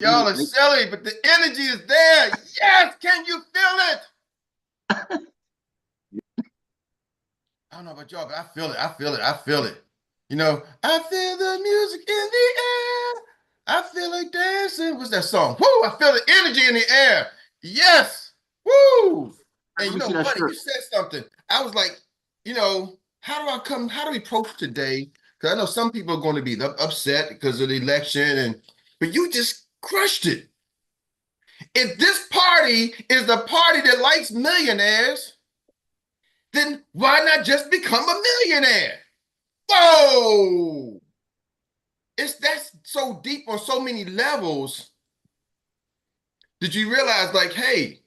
Y'all are silly, but the energy is there. Yes, can you feel it? I don't know about y'all, but I feel it. I feel it. I feel it. You know, I feel the music in the air. I feel like dancing. What's that song? Woo! I feel the energy in the air. Yes. Woo! And Let you me see know, that buddy, shirt. you said something. I was like, how do we approach today? Because I know some people are going to be upset because of the election, but you just crushed it. If this party is the party that likes millionaires, then why not just become a millionaire? Whoa! That's so deep on so many levels. Did you realize, like, hey,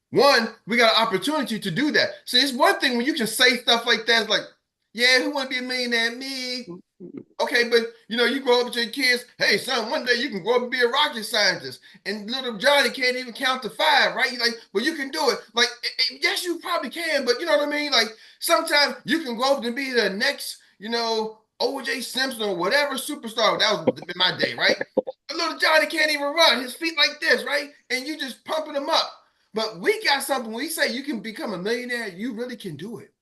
one, we got an opportunity to do that. See, it's one thing when you can say stuff like that, it's like, yeah, who want to be a millionaire? Me. Okay, but you grow up with your kids. Hey, son, one day you can grow up and be a rocket scientist, and little Johnny can't even count to 5, right? You're like, well, you can do it. Like, yes, you probably can, but you know what I mean. Like, sometimes you can grow up and be the next, OJ Simpson or whatever superstar. That was in my day, right? But little Johnny can't even run. His feet like this, right? And you just pumping him up. But we got something. When we say you can become a millionaire, you really can do it.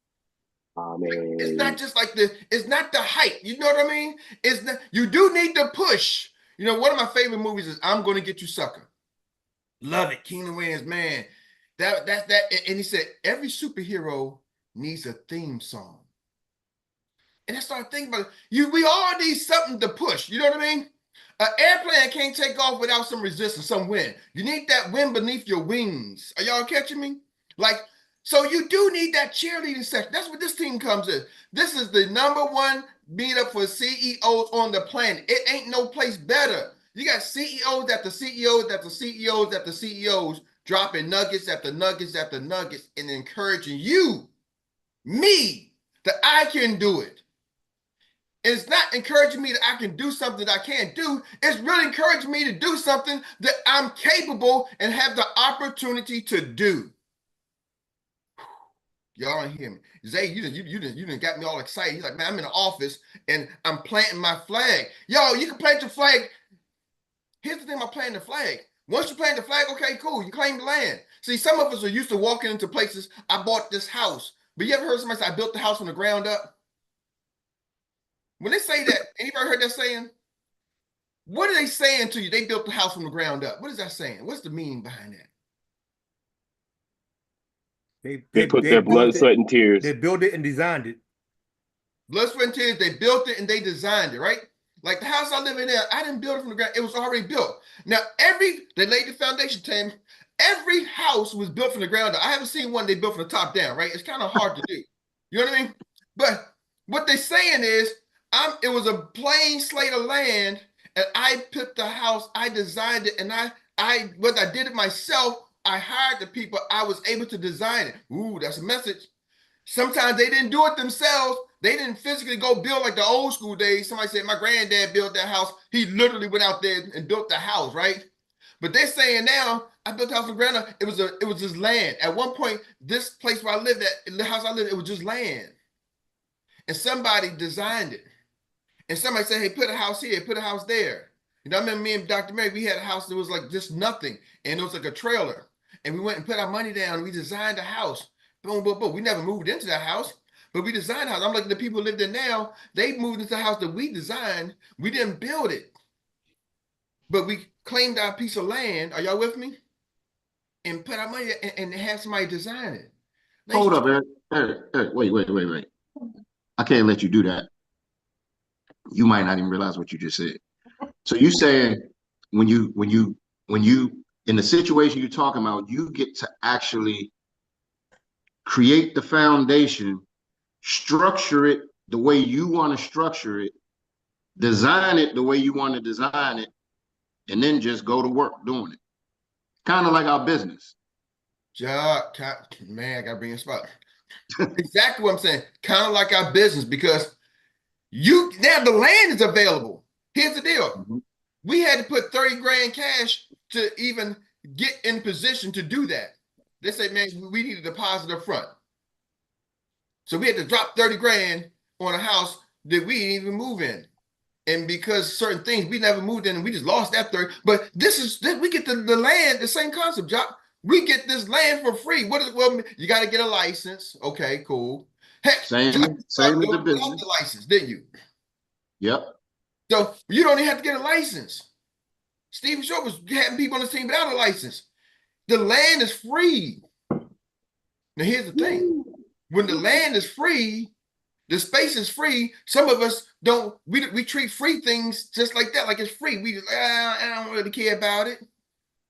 It's not just like it's not the hype. You know what I mean? It's not, you do need to push. One of my favorite movies is I'm Gonna Get You Sucker. Love it. Keenan Wayans, man. That's that. And he said every superhero needs a theme song. And I started thinking about it. We all need something to push. You know what I mean? An airplane can't take off without some resistance, some wind. You need that wind beneath your wings. Are y'all catching me? Like, so you do need that cheerleading section. That's what this team comes in. This is the number one meetup for CEOs on the planet. It ain't no place better. You got CEOs after CEOs after CEOs after CEOs dropping nuggets after nuggets after nuggets and encouraging you, me, that I can do it. And it's not encouraging me that I can do something that I can't do. It's really encouraging me to do something that I'm capable and have the opportunity to do. Y'all don't hear me. Zay, you didn't got me all excited. He's like, man, I'm in the office and I'm planting my flag. Yo, you can plant your flag. Here's the thing about planting the flag. Once you plant the flag, okay, cool. You claim the land. See, some of us are used to walking into places. I bought this house. But you ever heard somebody say, I built the house from the ground up? When they say that, anybody heard that saying? What are they saying to you? They built the house from the ground up. What is that saying? What's the meaning behind that? They put their blood, sweat, and tears. They built it and designed it. Blood, sweat, and tears. They built it and they designed it, right? Like the house I live in there, I didn't build it from the ground. It was already built. Now, they laid the foundation, Tim. Every house was built from the ground up. I haven't seen one they built from the top down, right? It's kind of hard to do. You know what I mean? But what they're saying is, it was a plain slate of land, and I put the house, I designed it, and whether I did it myself, I hired the people, I was able to design it. Ooh, that's a message. Sometimes they didn't do it themselves. They didn't physically go build like the old school days. Somebody said, my granddad built that house. He literally went out there and built the house, right? But they're saying now, I built the house from ground up. It was just land. At one point, this place where I lived at, the house I lived, it was just land. And somebody designed it. And somebody said, hey, put a house here, put a house there. I remember me and Dr. Mary, we had a house that was like just nothing. And it was like a trailer. And we went and put our money down and we designed a house. Boom, boom, boom. We never moved into that house, but we designed a house. I'm like, the people who live there now, they moved into the house that we designed. We didn't build it, but we claimed our piece of land. Are y'all with me? And put our money and have somebody design it. Hold up, Eric, wait. I can't let you do that. You might not even realize what you just said. So you saying when you in the situation you're talking about, you get to actually create the foundation, structure it the way you want to structure it, design it the way you want to design it, and then just go to work doing it. Kind of like our business. Man, I gotta bring a spot. Exactly what I'm saying. Kind of like our business, because now the land is available. Here's the deal. Mm-hmm. We had to put 30 grand cash to even get in position to do that. They say, man, we need a deposit up front. So we had to drop 30 grand on a house that we didn't even move in. And because certain things we never moved in and we just lost that third. But we get the land, the same concept, Jock. We get this land for free. Well, you got to get a license. Okay, cool. Heck, Same Jock, as the without business. the license, didn't you? Yep. So you don't even have to get a license. Stephen Short was having people on the team without a license. The land is free. Now here's the thing. When the land is free, the space is free. Some of us don't, we treat free things just like that, like it's free. We just, I don't really care about it.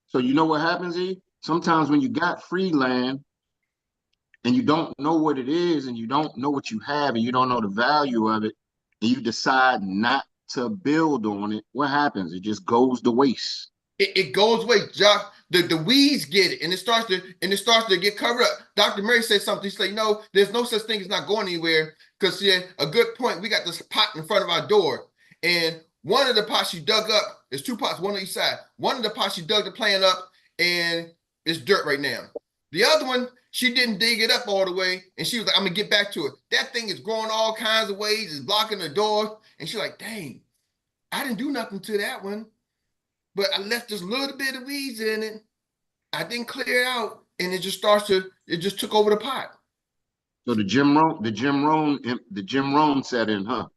So you know what happens, E? Sometimes when you got free land and you don't know what it is and you don't know what you have and you don't know the value of it and you decide not to build on it, what happens? It just goes to waste. It goes away, Jock. The weeds get it, and it starts to get covered up. Dr. Mary said something. She said, "No, there's no such thing as not going anywhere." Because yeah, a good point. We got this pot in front of our door, and one of the pots she dug up. There's two pots, one on each side. One of the pots she dug the plant up, and it's dirt right now. The other one, she didn't dig it up all the way, and she was like, "I'm gonna get back to it." That thing is growing all kinds of ways. It's blocking the door, and she's like, "Dang, I didn't do nothing to that one." But I left just a little bit of weeds in it. I didn't clear it out, and it just took over the pot. So the Jim Rohn set in, huh?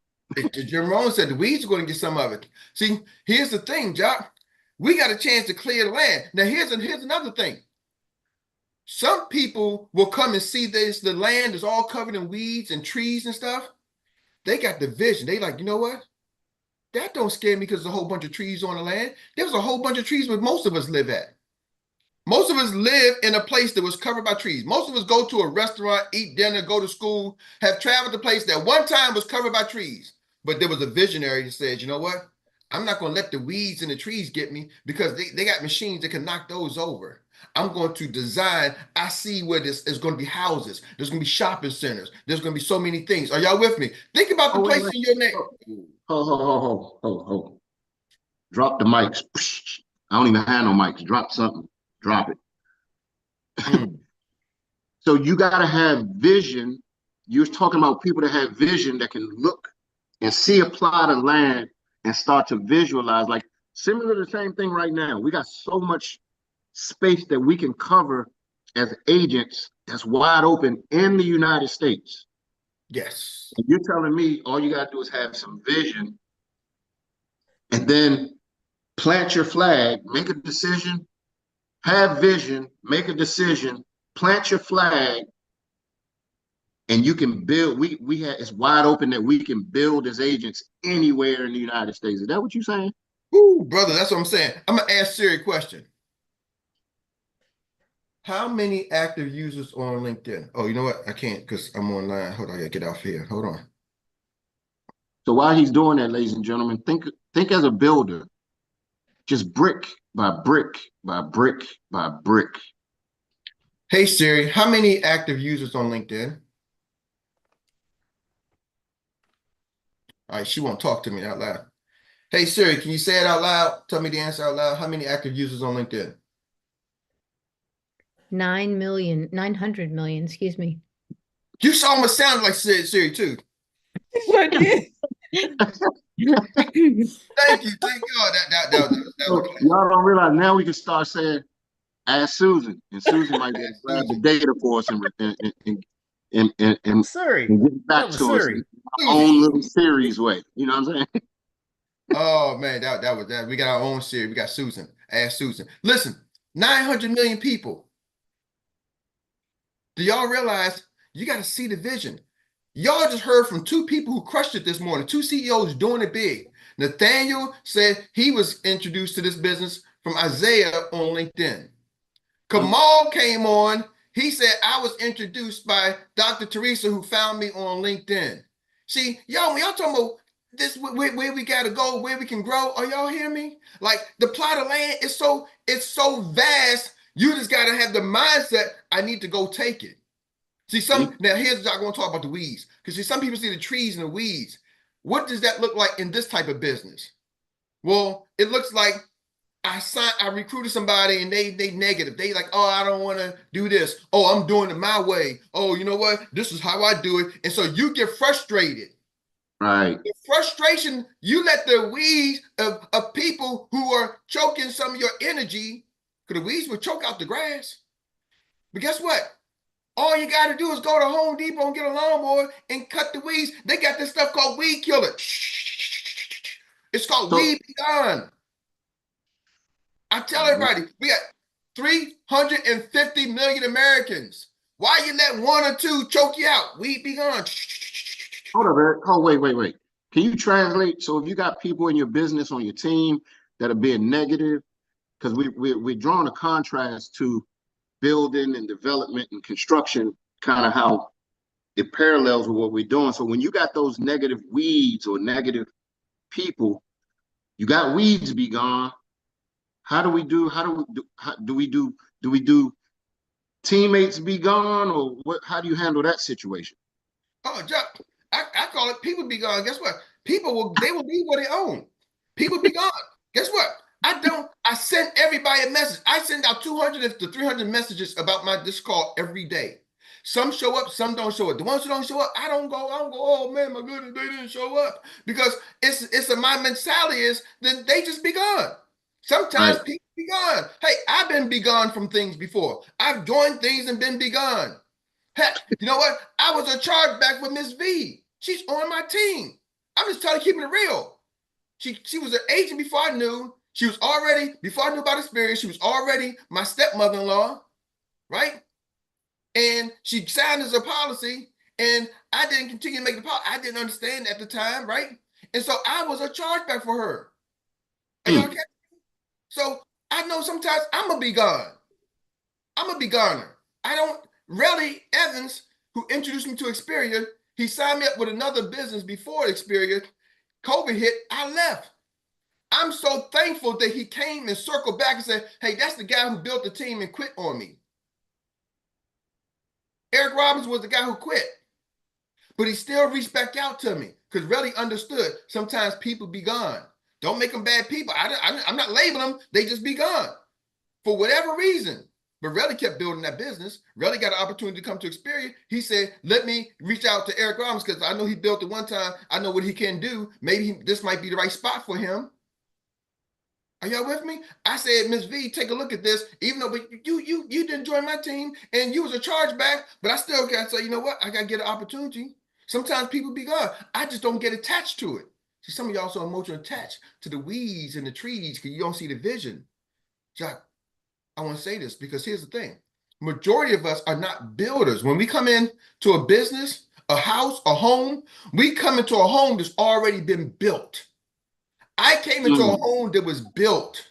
Jim Rohn said the weeds are going to get some of it. See, here's the thing, Jock. We got a chance to clear the land. Now, here's another thing. Some people will come and see this, the land is all covered in weeds and trees and stuff. They got the vision. They like, you know what? That don't scare me because there's a whole bunch of trees on the land. There was a whole bunch of trees where most of us live at. Most of us live in a place that was covered by trees. Most of us go to a restaurant, eat dinner, go to school, have traveled to a place that one time was covered by trees. But there was a visionary that said, you know what? I'm not going to let the weeds and the trees get me because they got machines that can knock those over. I'm going to design. I see where this is going to be houses. There's going to be shopping centers. There's going to be so many things. Are y'all with me? Think about the place in your name. Ho. Drop the mics. I don't even have no mics. Drop something. Drop it. So you got to have vision. You're talking about people that have vision that can look and see a plot of land and start to visualize. Like similar to the same thing right now. We got so much space that we can cover as agents that's wide open in the United States. Yes. And you're telling me all you got to do is have some vision and then plant your flag, make a decision, have vision, make a decision, plant your flag, and you can build. We have, it's wide open that we can build as agents anywhere in the United States. Is that what you're saying? Ooh, brother, that's what I'm saying. I'm gonna ask Siri a question. How many active users on LinkedIn? Oh, you know what? I can't because I'm online. Hold on, I gotta get off here. Hold on. So while he's doing that, ladies and gentlemen, think as a builder, just brick by brick by brick by brick. Hey Siri, how many active users on LinkedIn? All right, she won't talk to me out loud. Hey Siri, can you say it out loud? Tell me the answer out loud. How many active users on LinkedIn? 900 million, excuse me. You almost sounded like Siri too. I did. Thank you. Thank God. That was Y'all don't realize now we can start saying, ask Susan, and Susan might grab the data for us and Siri. get back That was to us Siri. in our own little series way. You know what I'm saying? Oh man, that was that. We got our own Siri. We got Susan. Ask Susan. Listen, 900 million people. Do y'all realize you got to see the vision? Y'all just heard from two people who crushed it this morning, two CEOs doing it big. Nathaniel said he was introduced to this business from Isaiah on LinkedIn. Kamal came on. He said, I was introduced by Dr. Teresa, who found me on LinkedIn. See, y'all, when y'all talking about this, where we got to go, where we can grow, are y'all hear me? Like the plot of land is it's so vast. You just got to have the mindset, I need to go take it. See, now here's what I want to talk about the weeds. Because see, some people see the trees and the weeds. What does that look like in this type of business? Well, it looks like I recruited somebody and they negative. They like, oh, I don't want to do this. Oh, I'm doing it my way. Oh, you know what? This is how I do it. And so you get frustrated. Right. The frustration, you let the weeds of people who are choking some of your energy, because the weeds will choke out the grass. But guess what? All you got to do is go to Home Depot and get a lawnmower and cut the weeds. They got this stuff called weed killer. It's called So, Weed Be Gone. I tell everybody, we got 350 million Americans. Why you let one or two choke you out? Weed Be Gone. hold up, Eric. Oh, wait. Can you translate? So if you got people in your business on your team that are being negative, because we're drawing a contrast to building and development and construction, kind of how it parallels with what we're doing. So when you got those negative weeds or negative people, you got weeds be gone. How do we do? Do we do teammates be gone, or what? How do you handle that situation? Oh, Chuck, I call it people be gone. Guess what? They will leave what they own. People be gone. Guess what? I send everybody a message. I send out 200 to 300 messages about this call every day. Some show up, some don't show up. The ones who don't show up, I don't go, oh man, my goodness, they didn't show up. Because my mentality is then they just be gone. Sometimes Right. people be gone. Hey, I've been be gone from things before. I've joined things and been be gone. Heck, you know what? I was a chargeback with Miss V. She's on my team. I'm just telling you, keeping it real. She was an agent before I knew. She was already, before I knew about experience, she was already my stepmother-in-law, right? And she signed as a policy, and I didn't continue to make the policy. I didn't understand at the time, right? And so I was a chargeback for her. Are y'all catching me? So I know sometimes I'm going to be gone. I'm going to be goner. I don't, Relly Evans, who introduced me to Xperia, he signed me up with another business before Xperia. COVID hit, I left. I'm so thankful that he came and circled back and said, hey, that's the guy who built the team and quit on me. Eric Robbins was the guy who quit, but he still reached back out to me because Relly understood sometimes people be gone. Don't make them bad people. I'm not labeling them. They just be gone for whatever reason. But Relly kept building that business. Relly got an opportunity to come to Xperia. He said, let me reach out to Eric Robbins because I know he built it one time. I know what he can do. Maybe this might be the right spot for him. Are y'all with me? I said, Miss V, take a look at this. Even though you didn't join my team and you was a chargeback, but I still got to say, you know what? I got to get an opportunity. Sometimes people be gone. I just don't get attached to it. See, some of y'all so emotionally attached to the weeds and the trees because you don't see the vision. Jack, I want to say this because here's the thing. Majority of us are not builders. When we come in to a business, a house, a home, we come into a home that's already been built. I came into a home that was built.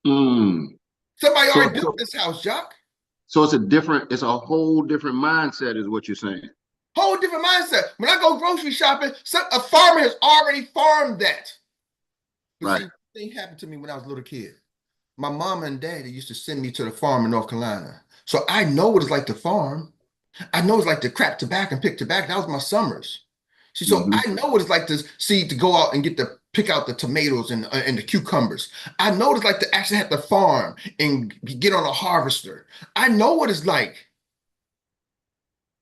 Somebody already built this house, Jacques. So it's a whole different mindset is what you're saying. Whole different mindset. When I go grocery shopping, a farmer has already farmed that. But right. See, thing happened to me when I was a little kid. My mom and daddy used to send me to the farm in North Carolina. So I know what it's like to farm. I know it's like to crack tobacco and pick tobacco. That was my summers. See, so I know what it's like to go out and pick out the tomatoes and the cucumbers. I know what it's like to actually have to farm and get on a harvester. I know what it's like.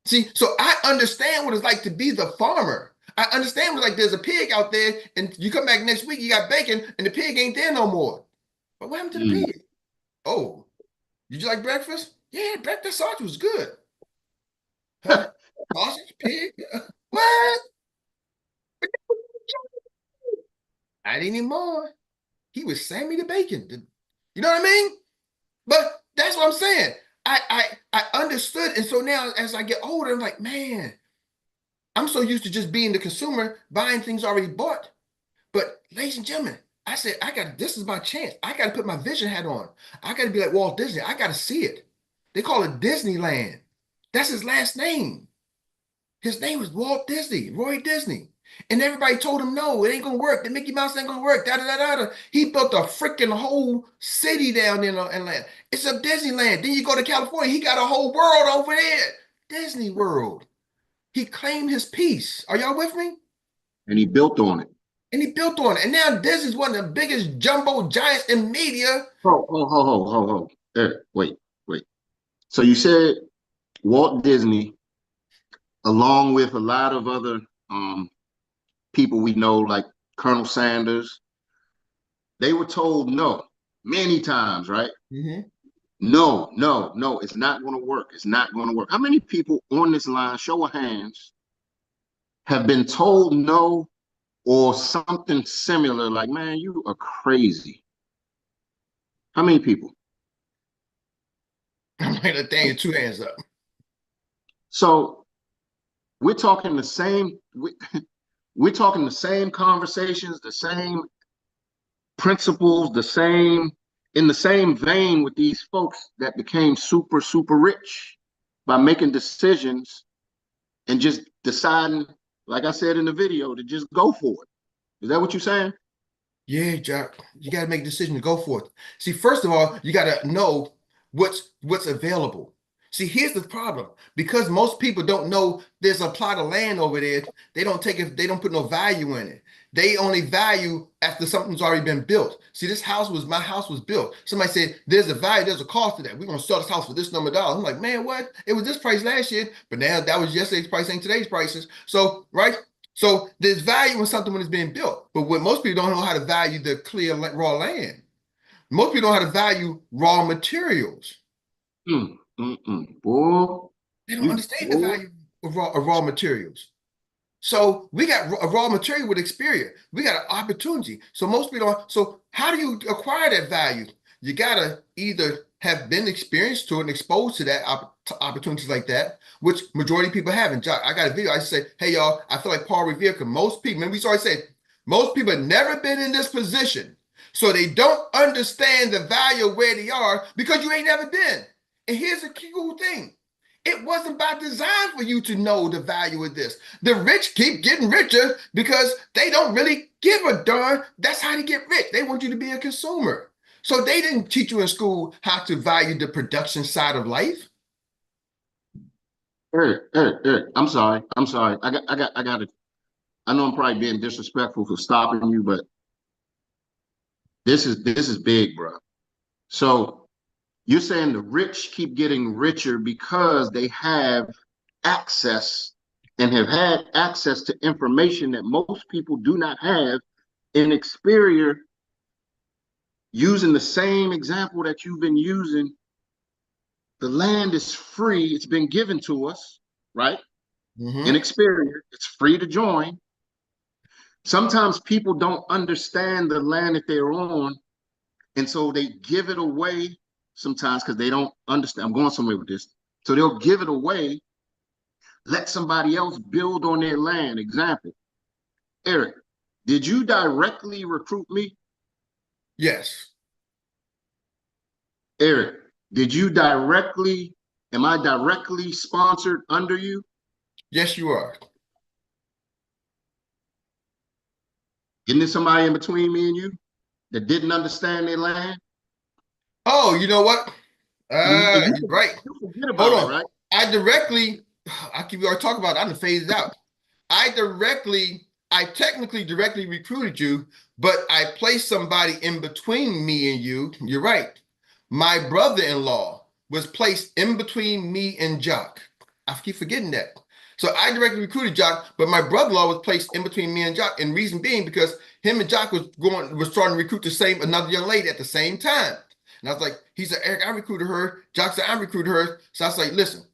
See, so I understand what it's like to be the farmer. I understand what it's like there's a pig out there and you come back next week, you got bacon and the pig ain't there no more. But what happened to the pig? Oh, did you like breakfast? Yeah, breakfast sausage was good. Huh? Sausage, pig? What? Not anymore. He was sending me the bacon. You know what I mean? But that's what I'm saying. I understood. And so now as I get older, I'm like, man, I'm so used to just being the consumer, buying things already bought. But ladies and gentlemen, I said, this is my chance. I got to put my vision hat on. I got to be like Walt Disney. I got to see it. They call it Disneyland. That's his last name. His name was Walt Disney, Roy Disney. And everybody told him, no, it ain't going to work. The Mickey Mouse ain't going to work. Da, da, da, da. He built a freaking whole city down there in Atlanta. It's a Disneyland. Then you go to California. He got a whole world over there. Disney World. He claimed his piece. Are y'all with me? And he built on it. And he built on it. And now Disney's one of the biggest jumbo giants in media. Wait. So you said Walt Disney, along with a lot of other people we know like Colonel Sanders. They were told no many times, right? Mm-hmm. No, no, no, it's not going to work. It's not going to work. How many people on this line, show of hands, have been told no or something similar, like, man, you are crazy? How many people? I'm like that thing, 2 hands up. So we're talking the same, we're talking the same conversations, the same principles, the same, in the same vein with these folks that became super, super rich by making decisions and just deciding, like I said in the video, to just go for it. Is that what you're saying? Yeah, Jack, you got to make a decision to go for it. See, first of all, you got to know what's available. See, here's the problem. Because most people don't know there's a plot of land over there, they don't take it, they don't put no value in it. They only value after something's already been built. See, my house was built. Somebody said, there's a value, there's a cost to that. We're going to sell this house for this number of dollars. I'm like, man, what? It was this price last year, but now that was yesterday's price, ain't today's prices. So, right? So there's value in something when it's being built. But what most people don't know how to value the clear raw land. Most people don't know how to value raw materials. Boy, They don't understand the value of raw materials. So we got a raw material with experience. We got an opportunity. So most people don't. So how do you acquire that value? You gotta either have been experienced to it and exposed to that to opportunities like that, which majority of people haven't. I got a video. I say, hey y'all, I feel like Paul Revere. Because most people, remember we always said, most people have never been in this position, so they don't understand the value of where they are because you ain't never been. And here's the cool thing. It wasn't by design for you to know the value of this. The rich keep getting richer because they don't really give a darn. That's how they get rich. They want you to be a consumer. So they didn't teach you in school how to value the production side of life. Eric, I'm sorry. I got it. I know I'm probably being disrespectful for stopping you, but this is big, bro. So you're saying the rich keep getting richer because they have access and have had access to information that most people do not have in Xperia, using the same example that you've been using. The land is free. It's been given to us, right? In Xperia, it's free to join. Sometimes people don't understand the land that they're on, and so they give it away sometimes because they don't understand. I'm going somewhere with this. So they'll give it away, let somebody else build on their land. Example, Eric, did you directly recruit me? Yes. Eric, am I directly sponsored under you? Yes, you are. Isn't there somebody in between me and you that didn't understand their land? Oh, you know what? And You're right. you forget Hold about it, on. right? I keep already talking about it. I'm gonna phase it out. I technically directly recruited you, but I placed somebody in between me and you. You're right. My brother-in-law was placed in between me and Jock. I keep forgetting that. So I directly recruited Jock, but my brother-in-law was placed in between me and Jock. And reason being because him and Jock was starting to recruit another young lady at the same time. And I was like, he said, Eric, I recruited her. Jock said, I recruited her. So I was like, listen,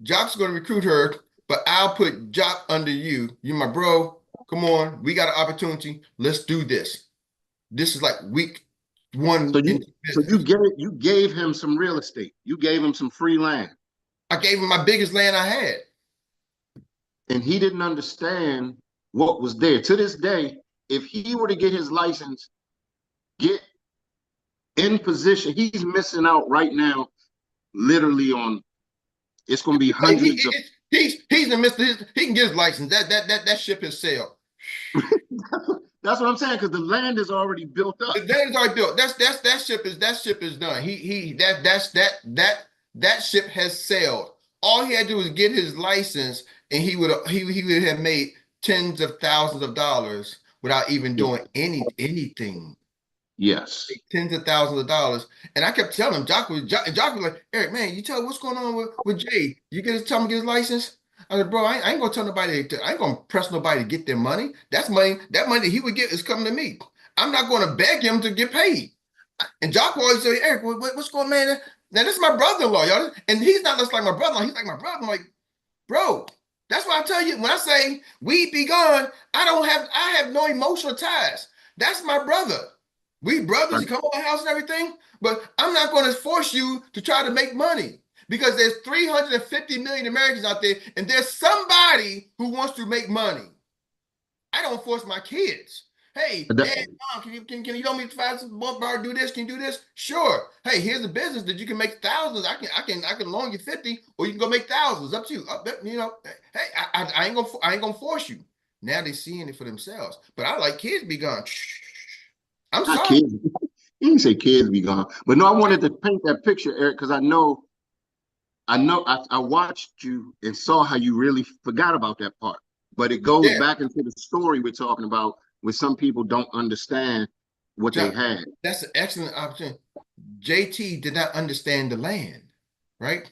Jock's going to recruit her, but I'll put Jock under you. You my bro. Come on. We got an opportunity. Let's do this. This is like week one So into business. you gave him some real estate. You gave him some free land. I gave him my biggest land I had. And he didn't understand what was there. To this day, if he were to get his license, get in position, he's missing out right now, literally on, it's going to be hundreds of. He's the Mr. He can get his license. That ship has sailed. That's what I'm saying, because the land is already built up. The land is already built. That ship is done. That ship has sailed. All he had to do was get his license, and he would have made tens of thousands of dollars without even doing anything. Yes. Like tens of thousands of dollars. And I kept telling him, Jock was like, Eric, man, you tell what's going on with Jay. You tell him to get his license. I said, bro, I ain't gonna tell nobody. I ain't gonna press nobody to get their money. That's money. That money that he would get is coming to me. I'm not gonna beg him to get paid. And Jock always say, Eric, what's going on, man? Now this is my brother-in-law, y'all, and he's not just like my brother-in-law. He's like my brother. I'm like, bro, that's why I tell you when I say we be gone, I have no emotional ties. That's my brother. We brothers, you come to my house and everything, but I'm not going to force you to try to make money because there's 350 million Americans out there, and there's somebody who wants to make money. I don't force my kids. Hey, Dad, Mom, can you help me find some bar, do this? Can you do this? Sure. Hey, here's a business that you can make thousands. I can loan you 50, or you can go make thousands. Up to you. You know, hey, I ain't gonna force you. Now they're seeing it for themselves. But I like kids be gone. I'm Not sorry. kids. You didn't say kids be gone, but no, I wanted to paint that picture, Eric, because I watched you and saw how you really forgot about that part. But it goes Yeah, back into the story we're talking about, where some people don't understand what they John, had. that's an excellent opportunity. JT did not understand the land, right?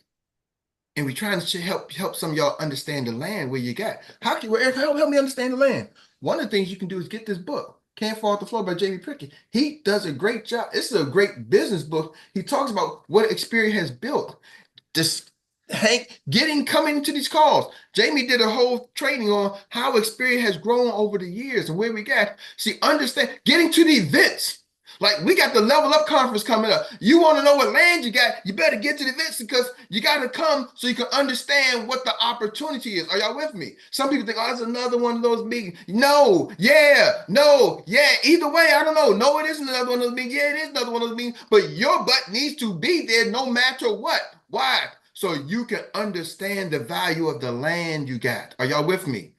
And we trying to help some of y'all understand the land where you got. How can Eric help me understand the land? One of the things you can do is get this book, Can't Fall Off the Floor by Jamie Prickett. He does a great job. This is a great business book. He talks about what Experience has built. Just Hank coming to these calls. Jamie did a whole training on how Experience has grown over the years and where we got. See, understand getting to the events. Like we got the Level Up conference coming up. You want to know what land you got? You better get to the events because you got to come so you can understand what the opportunity is. Are y'all with me? Some people think, oh, it's another one of those meetings. No, yeah, no, yeah. Either way, I don't know. No, it isn't another one of those meetings. Yeah, it is another one of those meetings. But your butt needs to be there no matter what. Why? So you can understand the value of the land you got. Are y'all with me?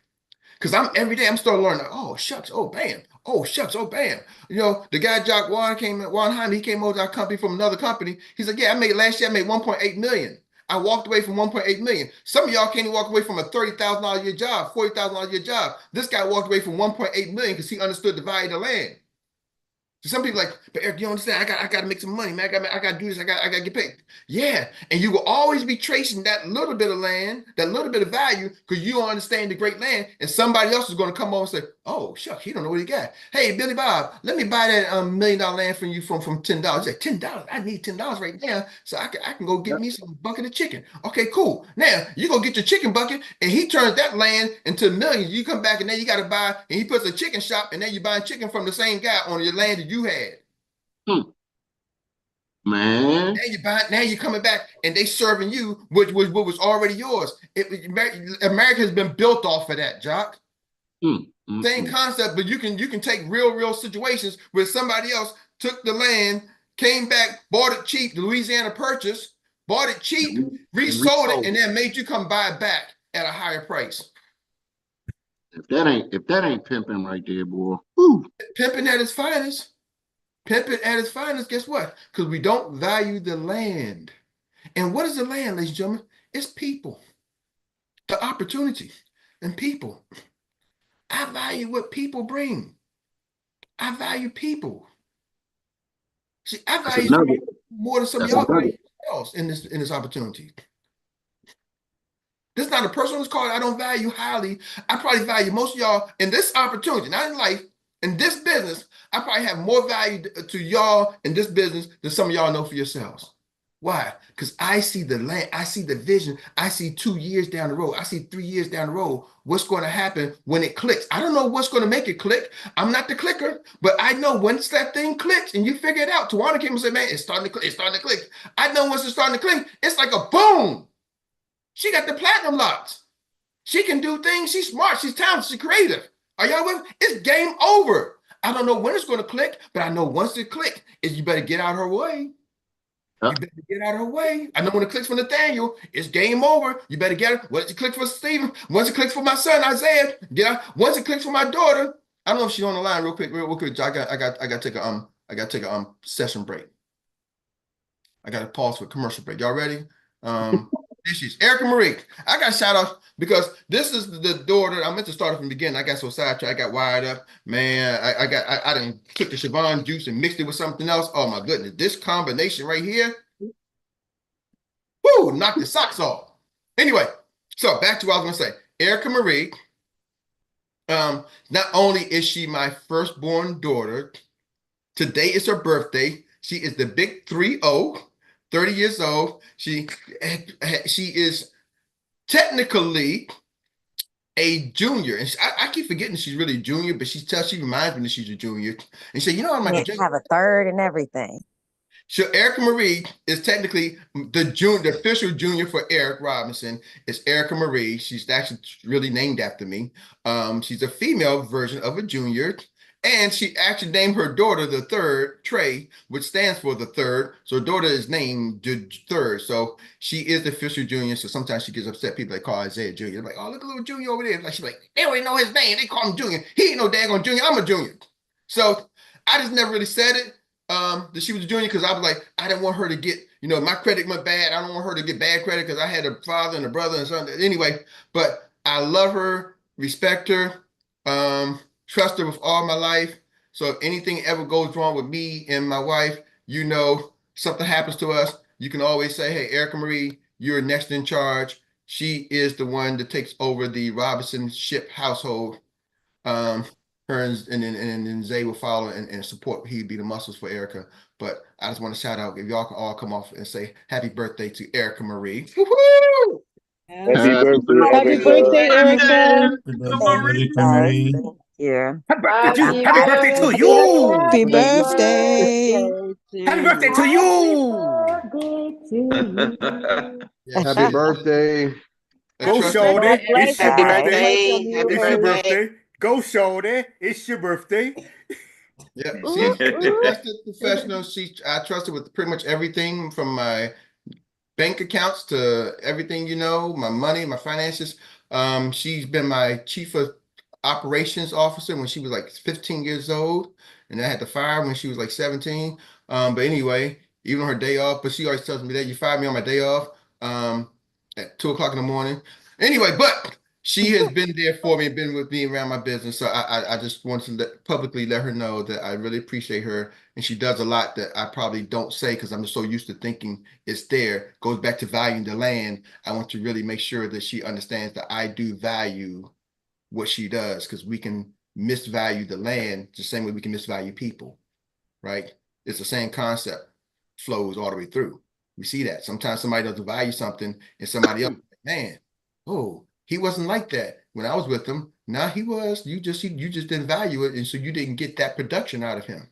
Because every day I'm still learning. Oh shucks, oh bam, oh shucks, oh bam. You know, the guy Jock Warnheim, he came over to our company from another company. He's like, yeah, last year I made 1.8 million. I walked away from 1.8 million. Some of y'all can't even walk away from a $30,000 a year job, $40,000 a year job. This guy walked away from 1.8 million because he understood the value of the land. So some people like, but Eric, you understand? I got to make some money, man. I got to do this. I got to get paid. Yeah, and you will always be tracing that little bit of land, that little bit of value, because you don't understand the great land. And somebody else is going to come over and say, "Oh, shuck, he don't know what he got." Hey, Billy Bob, let me buy that $1 million land from you from $10. Like $10, I need $10 right now, so I can go get me some bucket of chicken. Okay, cool. Now you go get your chicken bucket, and he turns that land into millions. You come back and then you got to buy, and he puts a chicken shop, and then you buying chicken from the same guy on your land that you had. Hmm. Man. Now you're coming back and they serving you what was already yours. America has been built off of that, Jock. Same concept, but you can take real situations where somebody else took the land, came back, bought it cheap, the Louisiana Purchase, bought it cheap, resold it, and then made you come buy it back at a higher price. If that ain't pimping right there, boy. Whew. Pimping at its finest. Pimping at its finest, guess what? Because we don't value the land. And what is the land, ladies and gentlemen? It's people, the opportunity, and people. I value what people bring. I value people. See, I value more than some of y'all value else in this opportunity. This is not a person who's called I don't value highly. I probably value most of y'all in this opportunity, not in life, in this business. I probably have more value to y'all in this business than some of y'all know for yourselves. Why? Because I see the land, I see the vision, I see 2 years down the road, I see 3 years down the road, what's going to happen when it clicks. I don't know what's going to make it click. I'm not the clicker, but I know once that thing clicks and you figure it out. Tawana came and said, man, it's starting to click, it's starting to click. I know once it's starting to click, it's like a boom. She got the platinum locks. She can do things. She's smart. She's talented. She's creative. Are y'all with me? It's game over. I don't know when it's going to click, but I know once it clicks, you better get out of her way. You better get out of her way. I know when it clicks for Nathaniel, it's game over. You better get it. Once it clicks for Stephen, once it clicks for my son Isaiah, get out. Once it clicks for my daughter, I don't know if she's on the line real quick. I got to take a session break. I got to pause for commercial break. Y'all ready? Issues. Eric and Marie, I got shout out because this is the daughter. I meant to start from the beginning. I got so sidetracked. I got wired up. Man, I didn't took the Siobhan juice and mixed it with something else. Oh my goodness. This combination right here. Woo, knocked the socks off. Anyway, So back to what I was gonna say. Erica Marie, not only is she my firstborn daughter, today is her birthday. She is the big 3-0, 30 years old. She is technically a junior. And I keep forgetting she's really a junior, but she reminds me that she's a junior. And she said, you know, I'm like a junior. Have a third and everything. So Erica Marie is technically the official junior for Eric Robinson is Erica Marie. She's actually really named after me. She's a female version of a junior, and she actually named her daughter the third, Trey, which stands for the third. So her daughter is named the third. So she is the official junior. So sometimes she gets upset. People that call Isaiah Junior. They're like, oh, look at little Junior over there. Like she's like, they don't even know his name. They call him Junior. He ain't no daggone Junior. I'm a junior. So I just never really said it that she was a junior because I was like, I didn't want her to get, my credit went bad. I don't want her to get bad credit because I had a father and a brother and something. Anyway, but I love her, respect her, trust her with all my life. So if anything ever goes wrong with me and my wife, something happens to us, you can always say, hey, Erica Marie, you're next in charge. She is the one that takes over the Robinson ship household. Her and Zay will follow and support. He'd be the muscles for Erica. But I just want to shout out if y'all can all come off and say happy birthday to Erica Marie. Woo-hoo! Happy birthday, Happy Erica. birthday, Erica. Erica Marie. Thank you. Happy birthday to you. Happy birthday. Happy birthday to you. Yes, Happy birthday. Go, trust- Shorty. It's your Happy birthday. Happy It's your birthday. birthday. Go, Shorty. It's your birthday. Yeah, she's trusted professional. I trust her with pretty much everything from my bank accounts to everything, my money, my finances. She's been my chief of operations officer when she was like 15 years old, and I had to fire her when she was like 17. But anyway, even on her day off, but she always tells me that you fired me on my day off at 2 o'clock in the morning. Anyway, but she has been there for me, been with me around my business. So I just wanted to publicly let her know that I really appreciate her. And she does a lot that I probably don't say because I'm just so used to thinking it's there. Goes back to valuing the land. I want to really make sure that she understands that I do value what she does because we can misvalue the land the same way we can misvalue people, right? It's the same concept, flows all the way through. We see that. Sometimes somebody doesn't value something and somebody else, man, oh, he wasn't like that when I was with him. Now he was. You just didn't value it, and so you didn't get that production out of him,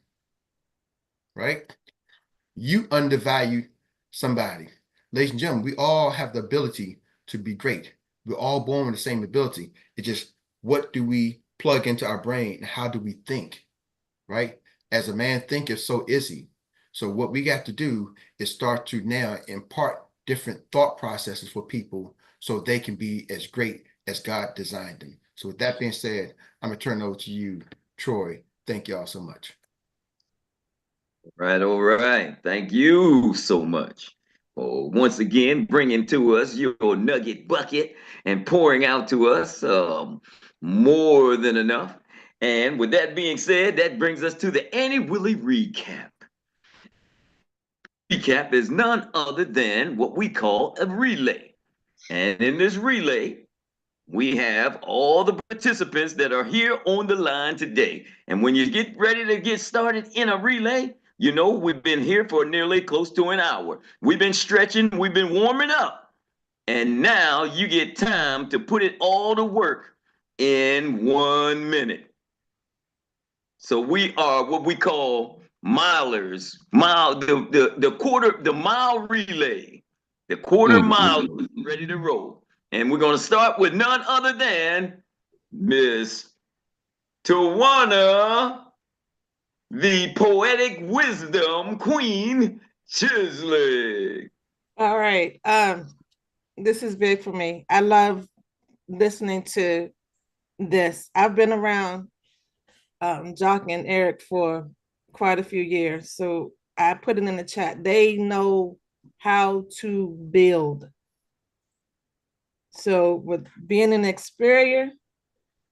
right? You undervalued somebody. Ladies and gentlemen, we all have the ability to be great. We're all born with the same ability. It's just what do we plug into our brain and how do we think, right? As a man thinketh, so is he. So what we got to do is start to now impart different thought processes for people so they can be as great as God designed them. So with that being said, I'm going to turn it over to you, Troy. Thank y'all so much. Right, all right. Thank you so much. Once again, bringing to us your nugget bucket and pouring out to us more than enough. And with that being said, that brings us to the Annie Willie recap. Recap is none other than what we call a relay. And in this relay, we have all the participants that are here on the line today. And when you get ready to get started in a relay, we've been here for nearly close to an hour. We've been stretching, we've been warming up. And now you get time to put it all to work in 1 minute. So we are what we call milers, the mile relay, the quarter mile ready to roll. And we're going to start with none other than Miss Tawana, the poetic wisdom queen, Chisley. All right. This is big for me. I love listening to this. I've been around Jock and Eric for quite a few years. So I put it in the chat. They know how to build. So with being an Xperior,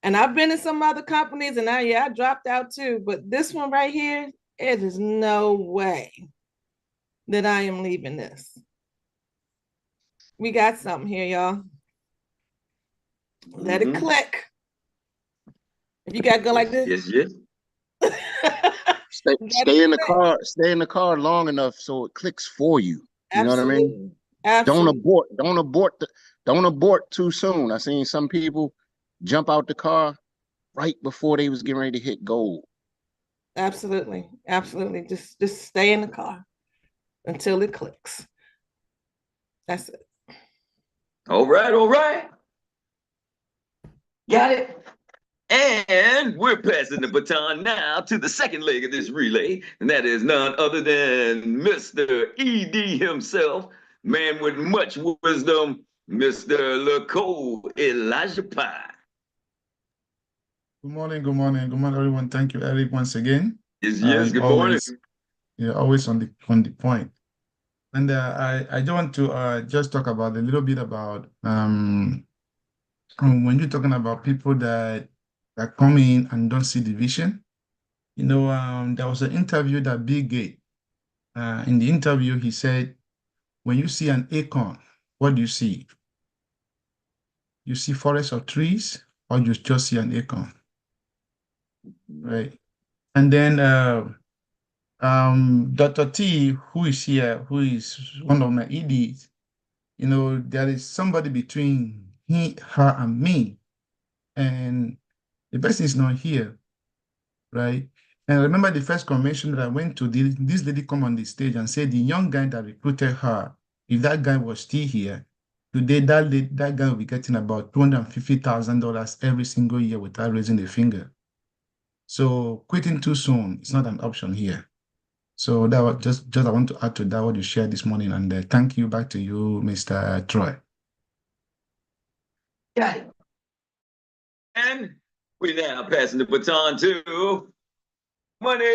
and I've been in some other companies and I dropped out too, but this one right here, it is no way that I am leaving this. We got something here, y'all. Let it click. If you gotta go like this. Yes, yes. Stay in the car. Stay in the car long enough so it clicks for you. You know what I mean? Absolutely. Don't abort too soon. I seen some people jump out the car right before they was getting ready to hit gold. Absolutely. Absolutely. Just stay in the car until it clicks. That's it. All right, all right. Got it. And we're passing the baton now to the second leg of this relay, and that is none other than Mr. ED himself, man with much wisdom, Mr. LaCole Elijah Pye. Good morning, good morning, good morning, everyone. Thank you, Eric, once again. Yes, good morning. You're always on the point. And I just want to just talk about a little bit about when you're talking about people that come in and don't see the vision. You know, there was an interview that Bill Gates, in the interview, he said, when you see an acorn, what do you see? You see forest of trees, or you just see an acorn, right? And then Dr. T, who is here, who is one of my EDs, you know, there is somebody between he, her, and me, and the person is not here, right? And I remember the first convention that I went to, this lady come on the stage and said the young guy that recruited her, if that guy was still here, today that guy will be getting about $250,000 every single year without raising a finger. So quitting too soon is not an option here. So that was just I want to add to that what you shared this morning, and thank you. Back to you, Mr. Troy. Got it. And we're now passing the baton to Money.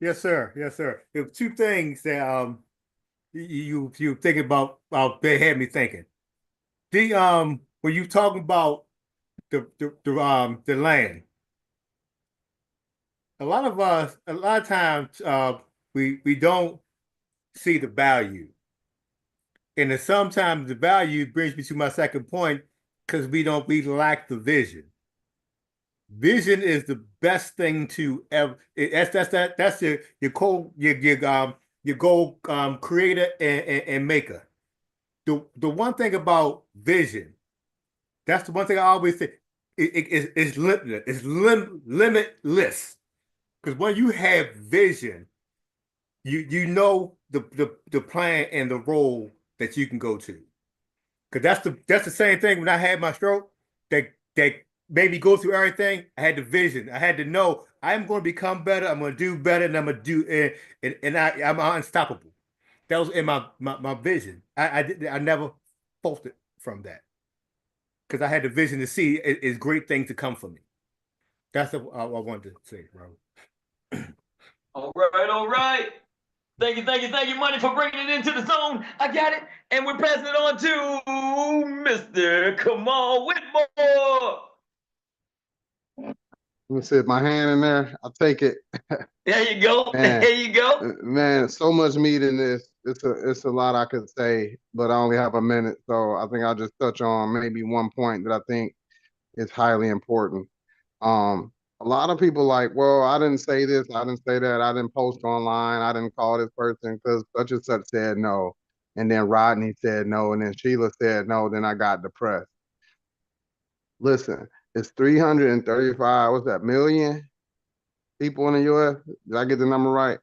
Yes, sir. Yes, sir. There were two things that you thinking about they had me thinking. When you talking about the land, a lot of times we don't see the value. And then sometimes the value brings me to my second point, because we lack the vision. Vision is the best thing to ever. That's your goal creator and maker. The one thing about vision, that's the one thing I always say. It's limitless. It's limitless. Because when you have vision, you know the plan and the role that you can go to. Because that's the same thing when I had my stroke that made me go through everything. I had the vision. I had to know I'm going to become better. I'm going to do better, and I'm going to do I'm unstoppable. That was in my vision. I never faltered from that, because I had the vision to see it's great things to come for me. That's what I wanted to say, bro. All right. Thank you, Money, for bringing it into the zone. I got it. And we're passing it on to Mr. Kamal Whitmore. Let me sit my hand in there. I'll take it. There you go. Man, there you go. Man, so much meat in this. It's a lot I could say, but I only have a minute. So I think I'll just touch on maybe one point that I think is highly important. A lot of people like, well, I didn't say this, I didn't say that, I didn't post online, I didn't call this person because such and such said no. And then Rodney said no, and then Sheila said no, then I got depressed. Listen, it's 335, what's that, million people in the US? Did I get the number right?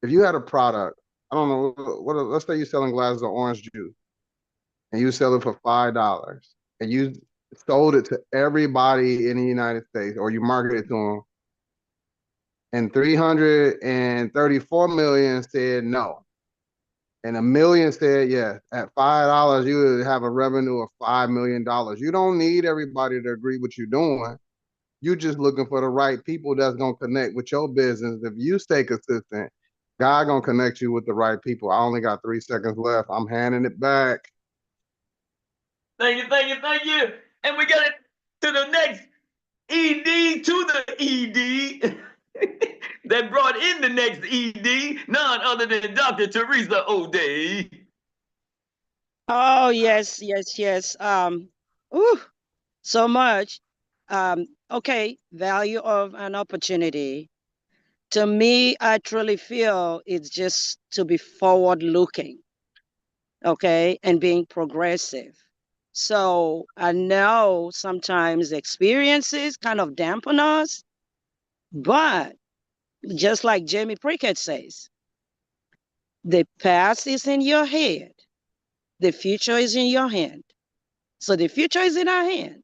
If you had a product, I don't know, let's say you're selling glasses of orange juice, and you sell it for $5, and you sold it to everybody in the United States, or you marketed to them, and 334 million said no, and 1 million said yes. At $5, you would have a revenue of $5 million. You don't need everybody to agree what you're doing. You're just looking for the right people that's going to connect with your business. If you stay consistent, God going to connect you with the right people. I only got 3 seconds left. I'm handing it back. Thank you. And we got it to the next ED to the ED that brought in the next ED, none other than Dr. Teresa O'Day. Oh, yes, yes, yes. Ooh, so much. Okay, value of an opportunity. To me, I truly feel it's just to be forward looking, okay, and being progressive. So I know sometimes experiences kind of dampen us, but just like Jamie Prickett says, the past is in your head, the future is in your hand. So the future is in our hand.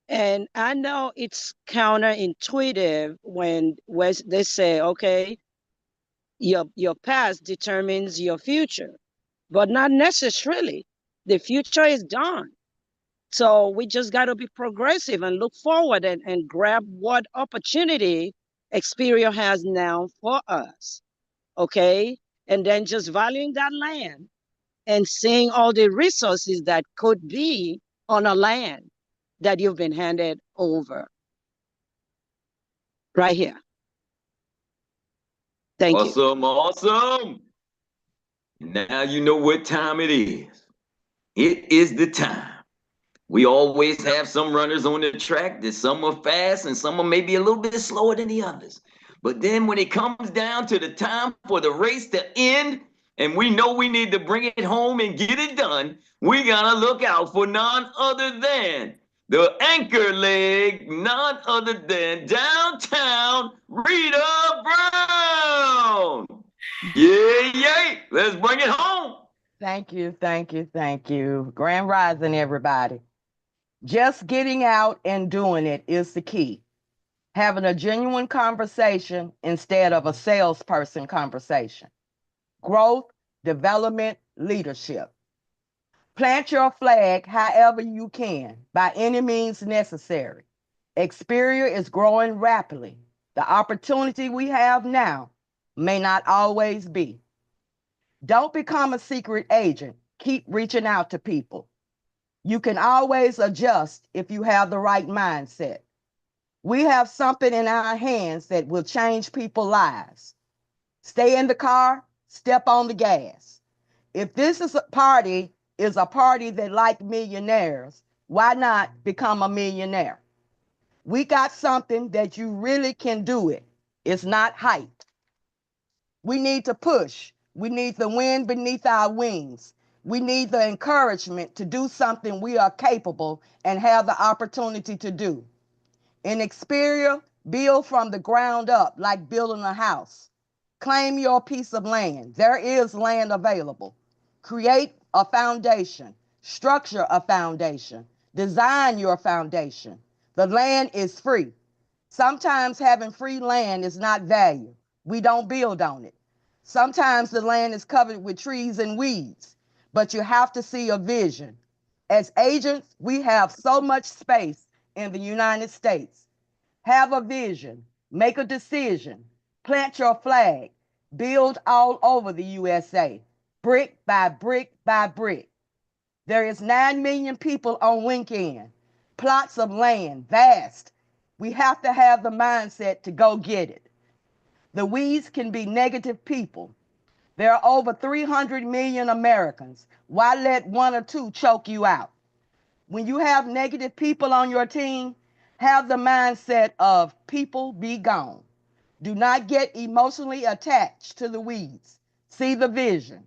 And I know it's counterintuitive when they say, okay, your past determines your future, but not necessarily. The future is done. So we just got to be progressive and look forward and grab what opportunity Xperia has now for us. Okay. And then just valuing that land and seeing all the resources that could be on a land that you've been handed over right here. Thank you. Awesome, awesome. Now you know what time it is. It is the time. We always have some runners on the track that some are fast and some are maybe a little bit slower than the others. But then when it comes down to the time for the race to end, and we know we need to bring it home and get it done, we gotta look out for none other than the anchor leg, none other than downtown Rita Brown. Yeah, yeah, let's bring it home. Thank you, thank you, thank you. Grand Rising, everybody. Just getting out and doing it is the key. Having a genuine conversation instead of a salesperson conversation. Growth, development, leadership. Plant your flag however you can, by any means necessary. Xperia is growing rapidly. The opportunity we have now may not always be. Don't become a secret agent. Keep reaching out to people. You can always adjust if you have the right mindset. We have something in our hands that will change people's lives. Stay in the car, step on the gas. If this is a party that like millionaires, why not become a millionaire? We got something that you really can do it. It's not hype. We need to push. We need the wind beneath our wings. We need the encouragement to do something we are capable and have the opportunity to do. In Xperia, build from the ground up like building a house. Claim your piece of land. There is land available. Create a foundation. Structure a foundation. Design your foundation. The land is free. Sometimes having free land is not value. We don't build on it. Sometimes the land is covered with trees and weeds, but you have to see a vision. As agents, we have so much space in the United States. Have a vision, make a decision, plant your flag, build all over the USA, brick by brick by brick. There is 9 million people on LinkedIn, plots of land, vast. We have to have the mindset to go get it. The weeds can be negative people. There are over 300 million Americans. Why let one or two choke you out? When you have negative people on your team, have the mindset of people be gone. Do not get emotionally attached to the weeds. See the vision.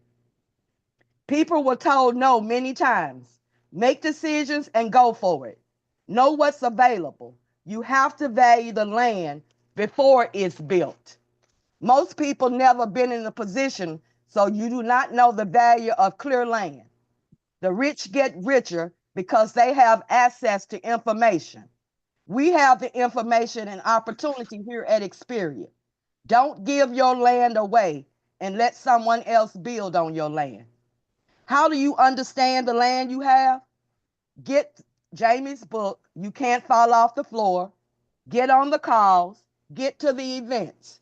People were told no many times. Make decisions and go for it. Know what's available. You have to value the land before it's built. Most people never been in a position, so you do not know the value of clear land. The rich get richer because they have access to information. We have the information and opportunity here at Xperia. Don't give your land away and let someone else build on your land. How do you understand the land you have? Get Jamie's book, You Can't Fall Off the Floor. Get on the calls, get to the events,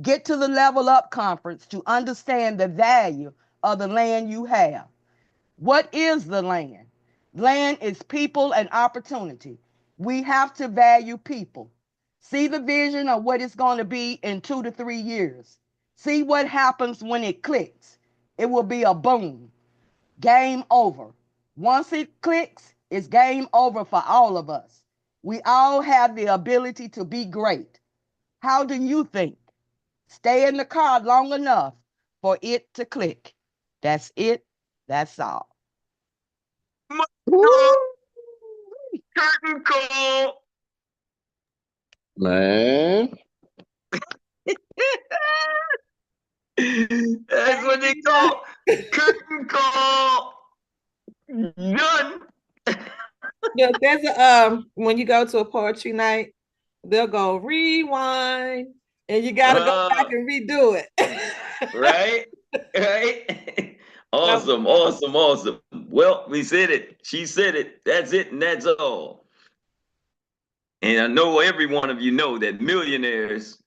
get to the Level Up conference to understand the value of the land you have. What is the land? Land is people and opportunity. We have to value people. See the vision of what it's going to be in 2 to 3 years. See what happens when it clicks. It will be a boom. game over. Once it clicks, it's game over for all of us. We all have the ability to be great. How do you think? Stay in the car long enough for it to click. That's it. That's all. Curtain call. Man. That's what they call curtain call. Done. Yeah, there's a when you go to a poetry night, they'll go rewind, and you gotta go back and redo it. Right? Right? Awesome, awesome, awesome. Well, we said it. She said it. That's it, and that's all. And I know every one of you know that millionaires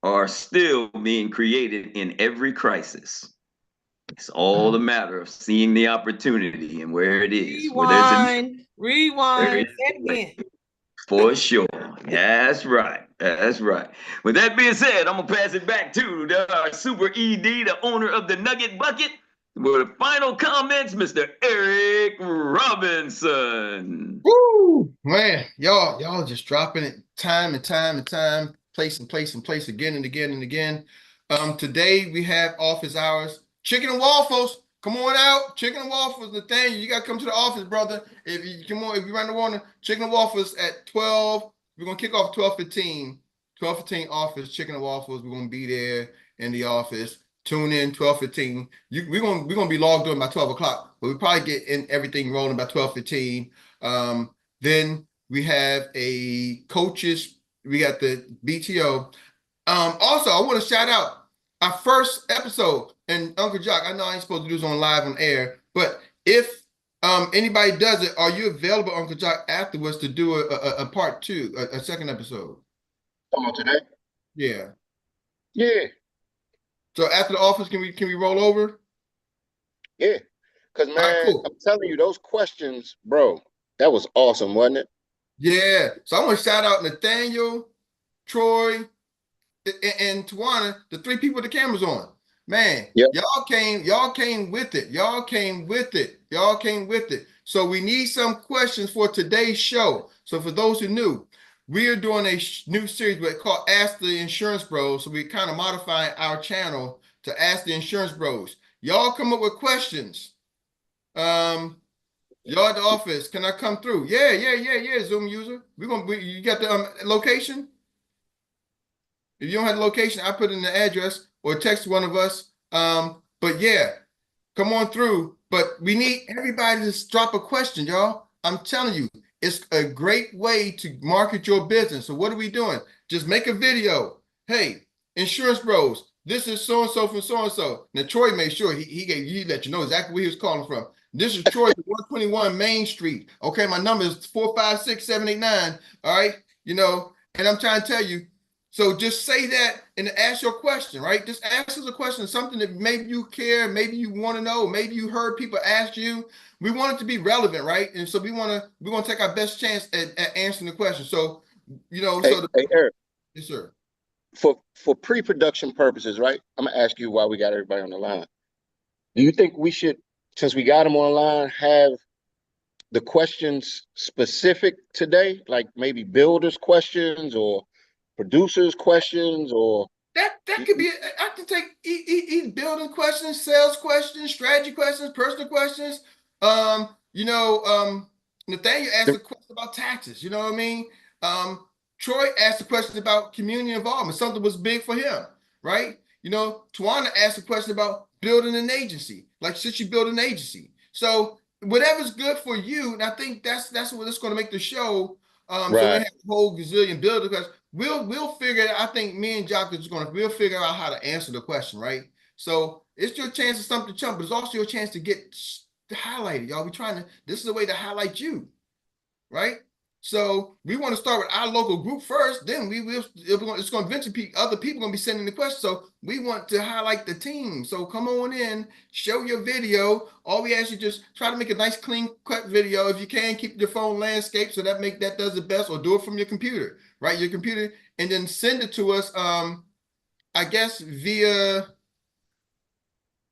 are still being created in every crisis. It's all a matter of seeing the opportunity and where it is. Rewind, say it again. For sure. That's right. That's right. With that being said, I'm going to pass it back to our super ED, the owner of the Nugget Bucket. With the final comments, Mr. Erik Robinson. Woo! Man, y'all just dropping it time and time and time, place and place and place again and again and again. Today we have office hours. Chicken and waffles. Come on out. Chicken and waffles, Nathaniel. You gotta come to the office, brother. If you run the water, chicken and waffles at 12. We're gonna kick off 12:15. 12:15 office, chicken and waffles. We're gonna be there in the office. Tune in 12:15. We're gonna be logged in by 12 o'clock, but we probably get in everything rolling by 12:15. Then we have a coaches. We got the BTO. Also, I want to shout out our first episode. And Uncle Jock, I know I ain't supposed to do this on live on air, but if anybody does it, are you available, Uncle Jock, afterwards to do a part two, a second episode? Come on today. Yeah. Yeah. So after the office, can we roll over? Yeah. Because man, right, cool. I'm telling you, those questions, bro, that was awesome, wasn't it? Yeah. So I want to shout out Nathaniel, Troy, and Tawana, the three people with the cameras on. Man, yep. y'all came with it. Y'all came with it. So we need some questions for today's show. So for those who knew, we are doing a new series called Ask the Insurance Bros. So we're kind of modifying our channel to Ask the Insurance Bros. Y'all come up with questions. Y'all at the office, can I come through? Yeah, Zoom user. You got the location? If you don't have the location, I put in the address or text one of us. But yeah, come on through. But we need everybody to drop a question, y'all. I'm telling you, it's a great way to market your business. So what are we doing? Just make a video. Hey, Insurance Bros, this is so-and-so from so-and-so. Now, Troy made sure he let you know exactly where he was calling from. This is Troy, 121 Main Street. Okay, my number is 456-789. All right, and I'm trying to tell you, so just say that and ask your question, right? Just ask us a question, something that maybe you care, maybe you want to know, maybe you heard people ask you. We want it to be relevant, right? And so we're gonna take our best chance at answering the question. So, Hey, Eric. Yes, sir. For pre-production purposes, right? I'm gonna ask you why we got everybody on the line. Do you think we should, since we got them on the line, have the questions specific today, like maybe builders questions or producers questions, or that could be? I can take building questions, sales questions, strategy questions, personal questions. Nathaniel asked a question about taxes. You know what I mean? Troy asked a question about community involvement. Something was big for him, right? Tawana asked a question about building an agency. Like, should you build an agency? So whatever's good for you, and I think that's what it's going to make the show. Right. So we have a whole gazillion builders, because we'll figure it. I think me and Jock we'll figure out how to answer the question, right? So it's your chance to stump the chump, but it's also your chance to get highlighted, y'all. This is a way to highlight you, right? So we want to start with our local group first. Then it's going to eventually other people going to be sending the questions. So we want to highlight the team. So come on in, show your video. All we ask you, just try to make a nice clean cut video. If you can, keep your phone landscape so that does the best, or do it from your computer, right? Your computer, and then send it to us. I guess via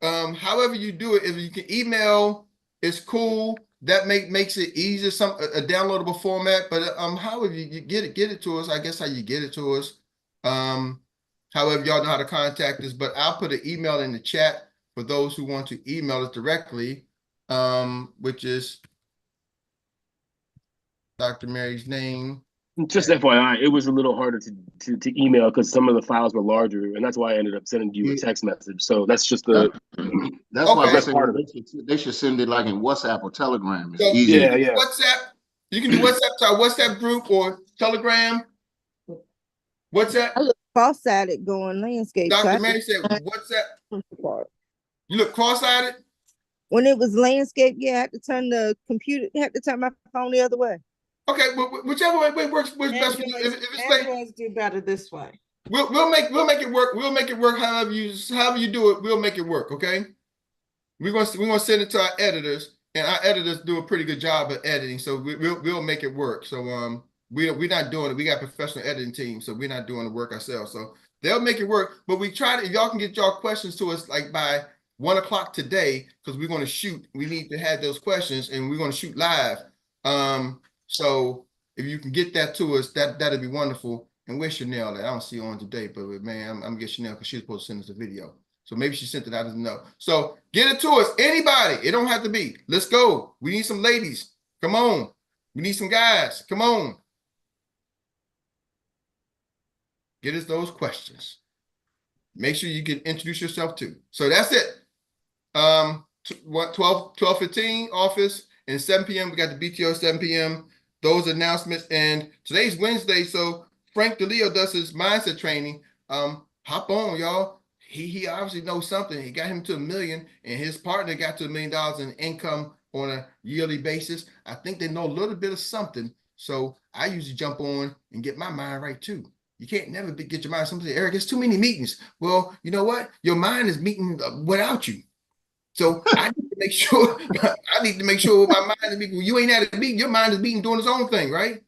however you do it. If you can email It's cool. That makes it easier, a downloadable format. But however you get it to us, I guess how you get it to us. However y'all know how to contact us. But I'll put an email in the chat for those who want to email us directly, which is Dr. Mary's name. Just FYI, it was a little harder to email because some of the files were larger, and that's why I ended up sending you a text message. So that's just the that's why that's part of it. They should send it like in WhatsApp or Telegram. It's So easier. Yeah. WhatsApp. You can do WhatsApp to our WhatsApp group or Telegram. WhatsApp. I look cross-eyed going landscape. Dr. Mary said WhatsApp. You look cross-eyed? When it was landscape, yeah, I had to turn the computer, I had to turn my phone the other way. Okay, whichever way works best for you. If it's like Androids do better this way. we'll make it work. We'll make it work however you do it. We'll make it work. Okay. We're gonna send it to our editors, and our editors do a pretty good job of editing. So we'll make it work. So we're not doing it. We got a professional editing team, so we're not doing the work ourselves. So they'll make it work. But we try to, if y'all can get y'all questions to us like by 1 o'clock today, because we're gonna shoot. We need to have those questions, and we're gonna shoot live. So if you can get that to us, that'd be wonderful. And where's Chanel at? I don't see her on today, but man, I'm getting Chanel because she's supposed to send us a video. So maybe she sent it, I don't know. So get it to us, anybody. It don't have to be. Let's go. We need some ladies. Come on. We need some guys. Come on. Get us those questions. Make sure you can introduce yourself too. So that's it. 12:15 office, and 7 p.m. we got the BTO 7 p.m. Those announcements, and today's Wednesday, so Frank DeLeo does his mindset training. Hop on, y'all. He obviously knows something. He got him to $1 million, and his partner got to $1 million in income on a yearly basis. I think they know a little bit of something. So I usually jump on and get my mind right too. You can't never get your mind. Somebody say, Eric, it's too many meetings. Well, you know what? Your mind is meeting without you. So I need to make sure. I need to make sure my mind is meeting. You ain't at a meeting. Your mind is meeting, doing its own thing, right?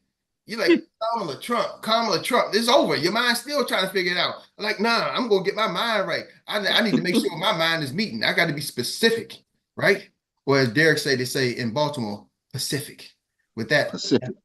You're like Kamala Trump. It's over. Your mind's still trying to figure it out. I'm like, nah, I'm gonna get my mind right. I need to make sure my mind is meeting. I got to be specific, right? Or as Derek they say in Baltimore, Pacific. With that, Pacific.